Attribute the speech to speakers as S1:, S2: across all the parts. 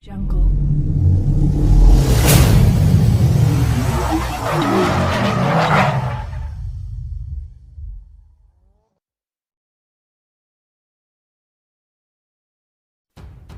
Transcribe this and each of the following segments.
S1: Jungle.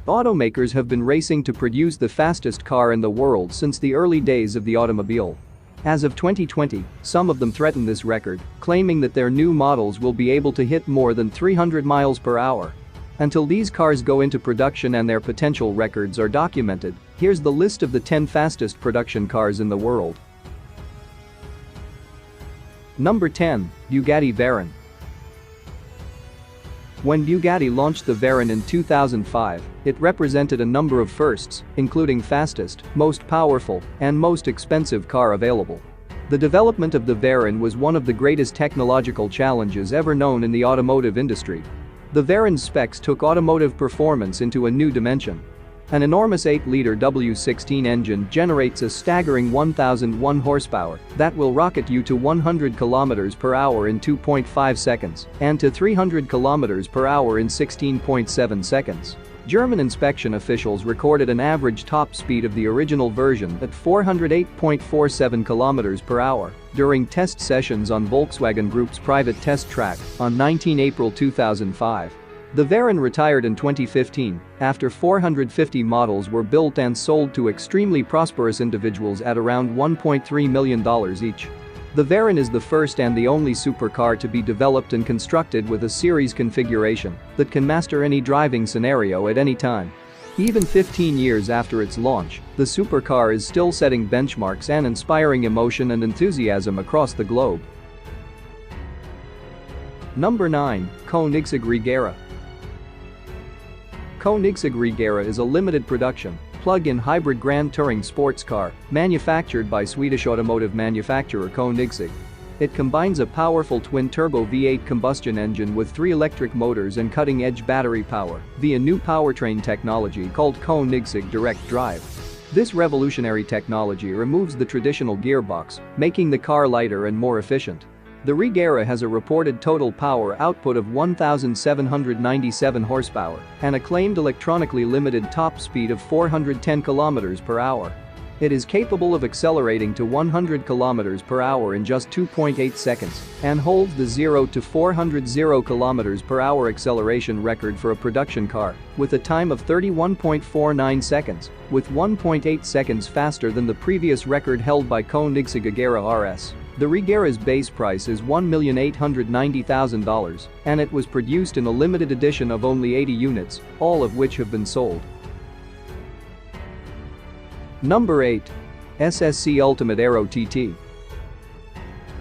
S2: Automakers have been racing to produce the fastest car in the world since the early days of the automobile. As of 2020, some of them threaten this record, claiming that their new models will be able to hit more than 300 miles per hour. Until these cars go into production and their potential records are documented, here's the list of the 10 fastest production cars in the world. Number 10. Bugatti Veyron. When Bugatti launched the Veyron in 2005, it represented a number of firsts, including fastest, most powerful, and most expensive car available. The development of the Veyron was one of the greatest technological challenges ever known in the automotive industry. The Veyron's specs took automotive performance into a new dimension. An enormous 8-liter W16 engine generates a staggering 1,001 horsepower that will rocket you to 100 km per hour in 2.5 seconds and to 300 km per hour in 16.7 seconds. German inspection officials recorded an average top speed of the original version at 408.47 km per hour during test sessions on Volkswagen Group's private test track on 19 April 2005. The Veyron retired in 2015 after 450 models were built and sold to extremely prosperous individuals at around $1.3 million each. The Veyron is the first and the only supercar to be developed and constructed with a series configuration that can master any driving scenario at any time. Even 15 years after its launch, the supercar is still setting benchmarks and inspiring emotion and enthusiasm across the globe. Number 9. Koenigsegg Regera. Koenigsegg Regera is a limited production, plug-in hybrid Grand Touring sports car manufactured by Swedish automotive manufacturer Koenigsegg. It combines a powerful twin-turbo V8 combustion engine with 3 electric motors and cutting-edge battery power via new powertrain technology called Koenigsegg Direct Drive. This revolutionary technology removes the traditional gearbox, making the car lighter and more efficient. The Regera has a reported total power output of 1,797 horsepower and a claimed electronically limited top speed of 410 km per hour. It is capable of accelerating to 100 km per hour in just 2.8 seconds and holds the 0 to 400 km per hour acceleration record for a production car with a time of 31.49 seconds, with 1.8 seconds faster than the previous record held by Koenigsegg AGERA RS. The Regera's base price is $1,890,000 and it was produced in a limited edition of only 80 units, all of which have been sold. Number 8. SSC Ultimate Aero TT.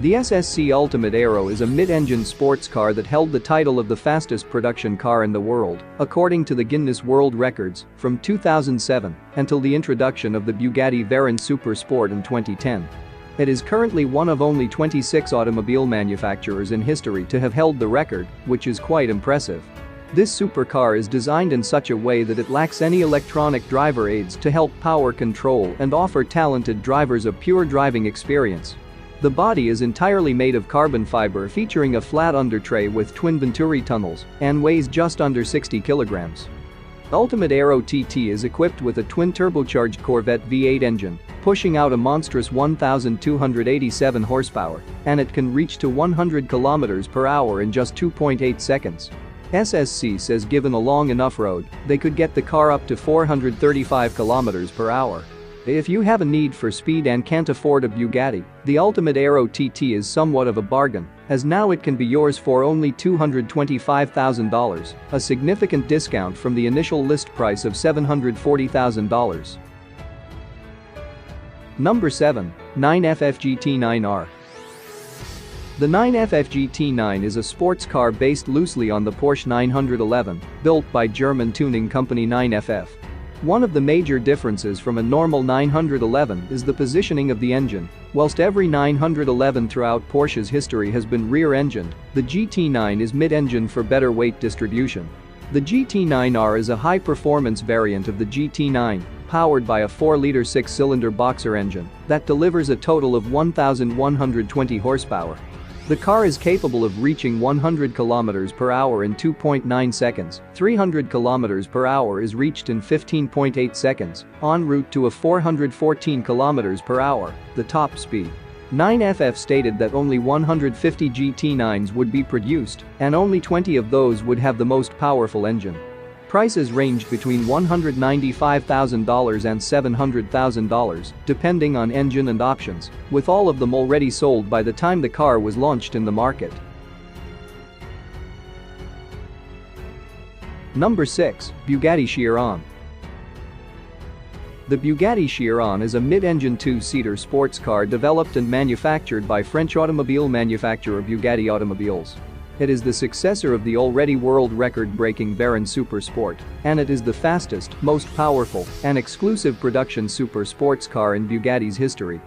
S2: The SSC Ultimate Aero is a mid-engine sports car that held the title of the fastest production car in the world, according to the Guinness World Records, from 2007 until the introduction of the Bugatti Veyron Super Sport in 2010. It is currently one of only 26 automobile manufacturers in history to have held the record, which is quite impressive. This supercar is designed in such a way that it lacks any electronic driver aids to help power control and offer talented drivers a pure driving experience. The body is entirely made of carbon fiber featuring a flat under-tray with twin Venturi tunnels and weighs just under 60 kilograms. Ultimate Aero TT is equipped with a twin-turbocharged Corvette V8 engine, pushing out a monstrous 1,287 horsepower, and it can reach to 100 km per hour in just 2.8 seconds. SSC says given a long enough road, they could get the car up to 435 km per hour. If you have a need for speed and can't afford a Bugatti, the Ultimate Aero TT is somewhat of a bargain, as now it can be yours for only $225,000, a significant discount from the initial list price of $740,000. Number 7. 9FF GT9R. The 9FF GT9 is a sports car based loosely on the Porsche 911, built by German tuning company 9FF. One of the major differences from a normal 911 is the positioning of the engine. Whilst every 911 throughout Porsche's history has been rear-engined, the GT9 is mid-engine for better weight distribution. The GT9R is a high-performance variant of the GT9, powered by a 4-liter 6-cylinder boxer engine that delivers a total of 1,120 horsepower. The car is capable of reaching 100 km per hour in 2.9 seconds, 300 km per hour is reached in 15.8 seconds, en route to a 414 km per hour, the top speed. 9FF stated that only 150 GT9s would be produced, and only 20 of those would have the most powerful engine. Prices ranged between $195,000 and $700,000, depending on engine and options, with all of them already sold by the time the car was launched in the market. Number 6. Bugatti Chiron. The Bugatti Chiron is a mid-engine two-seater sports car developed and manufactured by French automobile manufacturer Bugatti Automobiles. It is the successor of the already world record-breaking VEYRON Super Sport, and it is the fastest, most powerful, and exclusive production super sports car in Bugatti's history.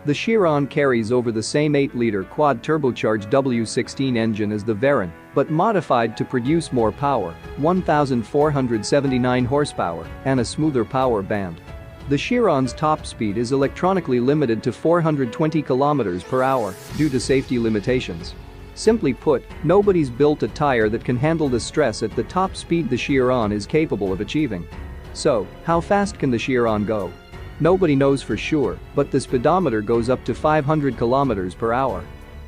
S2: The Chiron carries over the same 8-liter quad-turbocharged W16 engine as the VEYRON, but modified to produce more power, 1,479 horsepower, and a smoother power band. The Chiron's top speed is electronically limited to 420 km per hour due to safety limitations. Simply put, nobody's built a tire that can handle the stress at the top speed the Chiron is capable of achieving. So, how fast can the Chiron go? Nobody knows for sure, but the speedometer goes up to 500 km per hour.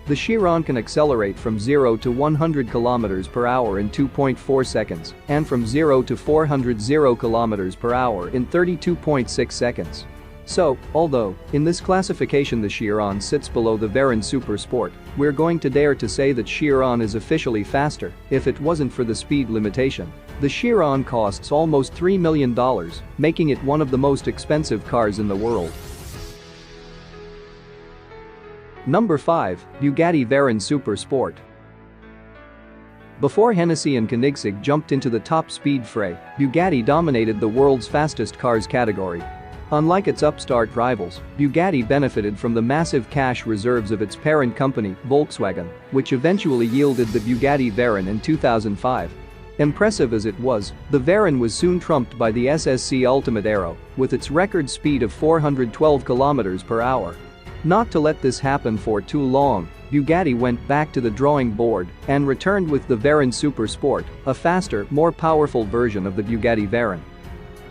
S2: The Chiron can accelerate from 0 to 100 km per hour in 2.4 seconds, and from 0 to 400 km per hour in 32.6 seconds. So, although, in this classification the Chiron sits below the VEYRON Super Sport, we're going to dare to say that Chiron is officially faster if it wasn't for the speed limitation. The Chiron costs almost $3 million, making it one of the most expensive cars in the world. Number 5. Bugatti VEYRON Super Sport. Before Hennessey and Koenigsegg jumped into the top speed fray, Bugatti dominated the world's fastest cars category. Unlike its upstart rivals, Bugatti benefited from the massive cash reserves of its parent company, Volkswagen, which eventually yielded the Bugatti VEYRON in 2005. Impressive as it was, the VEYRON was soon trumped by the SSC Ultimate Aero, with its record speed of 412 km per hour. Not to let this happen for too long, Bugatti went back to the drawing board and returned with the VEYRON Super Sport, a faster, more powerful version of the Bugatti VEYRON.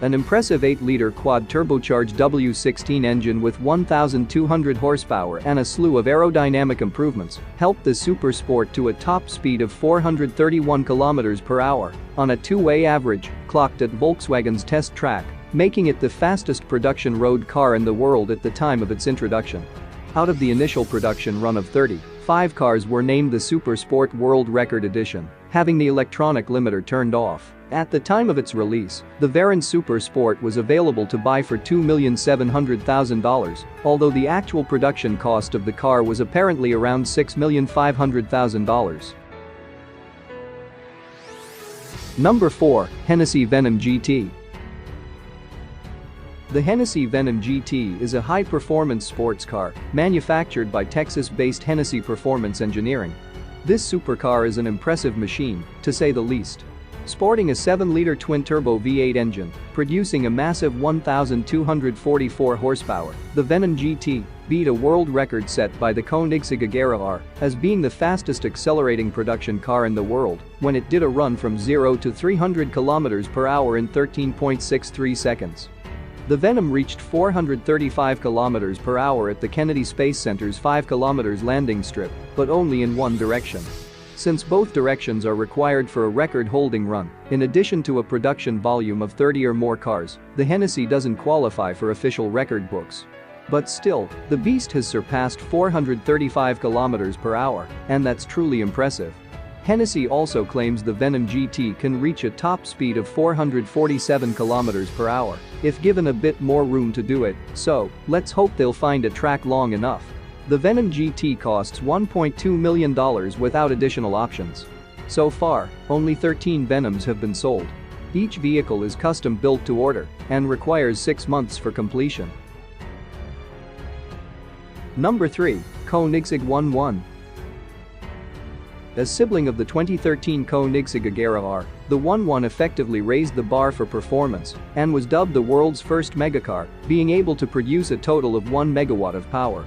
S2: An impressive 8-liter quad-turbocharged W16 engine with 1,200 horsepower and a slew of aerodynamic improvements helped the Super Sport to a top speed of 431 km per hour on a two-way average, clocked at Volkswagen's test track, making it the fastest production road car in the world at the time of its introduction. Out of the initial production run of 30, 5 cars were named the Super Sport World Record Edition, having the electronic limiter turned off. At the time of its release, the VEYRON Super Sport was available to buy for $2,700,000, although the actual production cost of the car was apparently around $6,500,000. Number 4. Hennessey VENOM GT. The Hennessey VENOM GT is a high-performance sports car manufactured by Texas-based Hennessey Performance Engineering. This supercar is an impressive machine, to say the least. Sporting a 7-liter twin-turbo V8 engine, producing a massive 1,244 horsepower, the VENOM GT beat a world record set by the KOENIGSEGG AGERA R as being the fastest accelerating production car in the world when it did a run from 0 to 300 km per hour in 13.63 seconds. The VENOM reached 435 km per hour at the Kennedy Space Center's 5 km landing strip, but only in one direction. Since both directions are required for a record-holding run, in addition to a production volume of 30 or more cars, the Hennessey doesn't qualify for official record books. But still, the beast has surpassed 435 km per hour, and that's truly impressive. Hennessey also claims the VENOM GT can reach a top speed of 447 km per hour if given a bit more room to do it, so let's hope they'll find a track long enough. The VENOM GT costs $1.2 million without additional options. So far, only 13 VENOMs have been sold. Each vehicle is custom built to order and requires 6 months for completion. Number 3. KOENIGSEGG 11. As sibling of the 2013 KOENIGSEGG AGERA R, the 11 effectively raised the bar for performance and was dubbed the world's first megacar, being able to produce a total of 1 megawatt of power.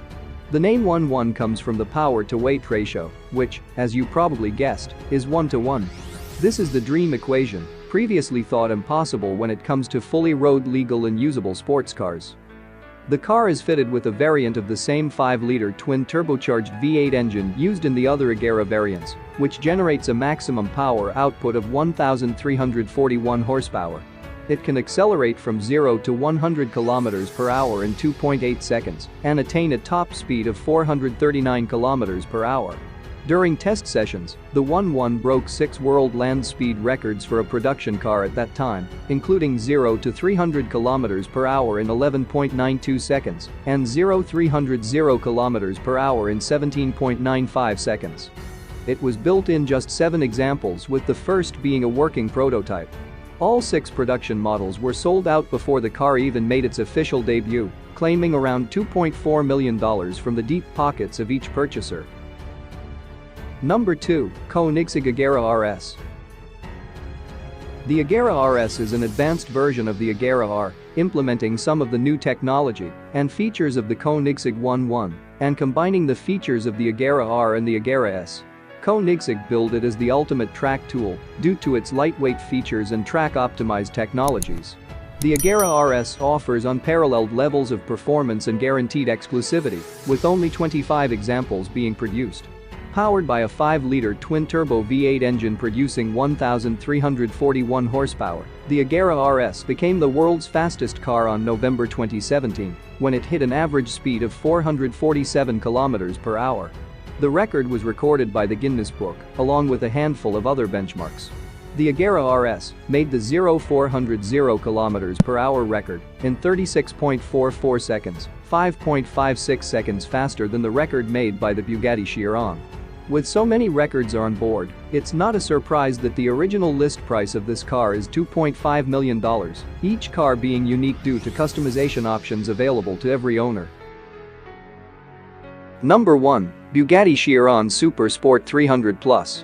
S2: The name 1-1 comes from the power-to-weight ratio, which, as you probably guessed, is 1-to-1. This is the dream equation, previously thought impossible when it comes to fully road-legal and usable sports cars. The car is fitted with a variant of the same 5-liter twin-turbocharged V8 engine used in the other AGERA variants, which generates a maximum power output of 1,341 horsepower. It can accelerate from 0 to 100 km per hour in 2.8 seconds and attain a top speed of 439 km per hour. During test sessions, the 1-1 broke 6 world land speed records for a production car at that time, including 0 to 300 km per hour in 11.92 seconds and 0-300 km per hour in 17.95 seconds. It was built in just 7 examples, with the first being a working prototype. All 6 production models were sold out before the car even made its official debut, claiming around $2.4 million from the deep pockets of each purchaser. Number 2. KOENIGSEGG AGERA RS. The AGERA RS is an advanced version of the AGERA R, implementing some of the new technology and features of the KOENIGSEGG 1-1 and combining the features of the AGERA R and the AGERA S. KOENIGSEGG billed it as the ultimate track tool due to its lightweight features and track-optimized technologies. The AGERA RS offers unparalleled levels of performance and guaranteed exclusivity, with only 25 examples being produced. Powered by a 5-liter twin-turbo V8 engine producing 1,341 horsepower, the AGERA RS became the world's fastest car on November 2017, when it hit an average speed of 447 km per hour. The record was recorded by the Guinness Book, along with a handful of other benchmarks. The AGERA RS made the 0-400 km per hour record in 36.44 seconds, 5.56 seconds faster than the record made by the Bugatti Chiron. With so many records on board, it's not a surprise that the original list price of this car is $2.5 million, each car being unique due to customization options available to every owner. Number 1. Bugatti Chiron Super Sport 300 Plus.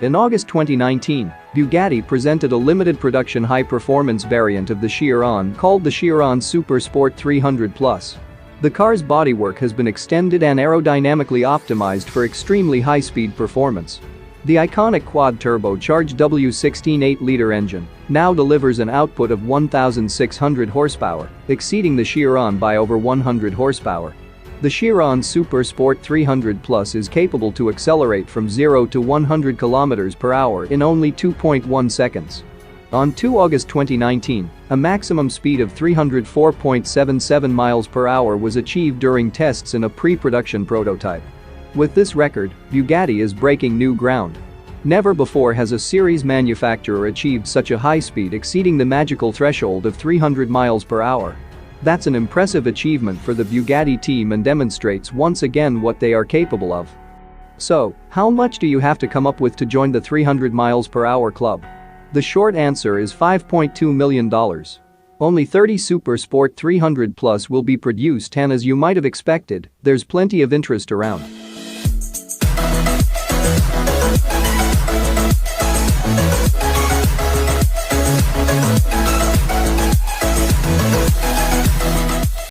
S2: In August 2019, Bugatti presented a limited production high-performance variant of the Chiron called the Chiron Super Sport 300 Plus. The car's bodywork has been extended and aerodynamically optimized for extremely high-speed performance. The iconic quad-turbocharged W16 8-liter engine now delivers an output of 1,600 horsepower, exceeding the Chiron by over 100 horsepower. The Chiron Super Sport 300 Plus is capable to accelerate from 0 to 100 km per hour in only 2.1 seconds. On 2 August 2019, a maximum speed of 304.77 miles per hour was achieved during tests in a pre-production prototype. With this record, Bugatti is breaking new ground. Never before has a series manufacturer achieved such a high speed exceeding the magical threshold of 300 miles per hour. That's an impressive achievement for the Bugatti team and demonstrates once again what they are capable of. So, how much do you have to come up with to join the 300 miles per hour club? The short answer is $5.2 million. Only 30 Super Sport 300 Plus will be produced, and as you might have expected, there's plenty of interest around.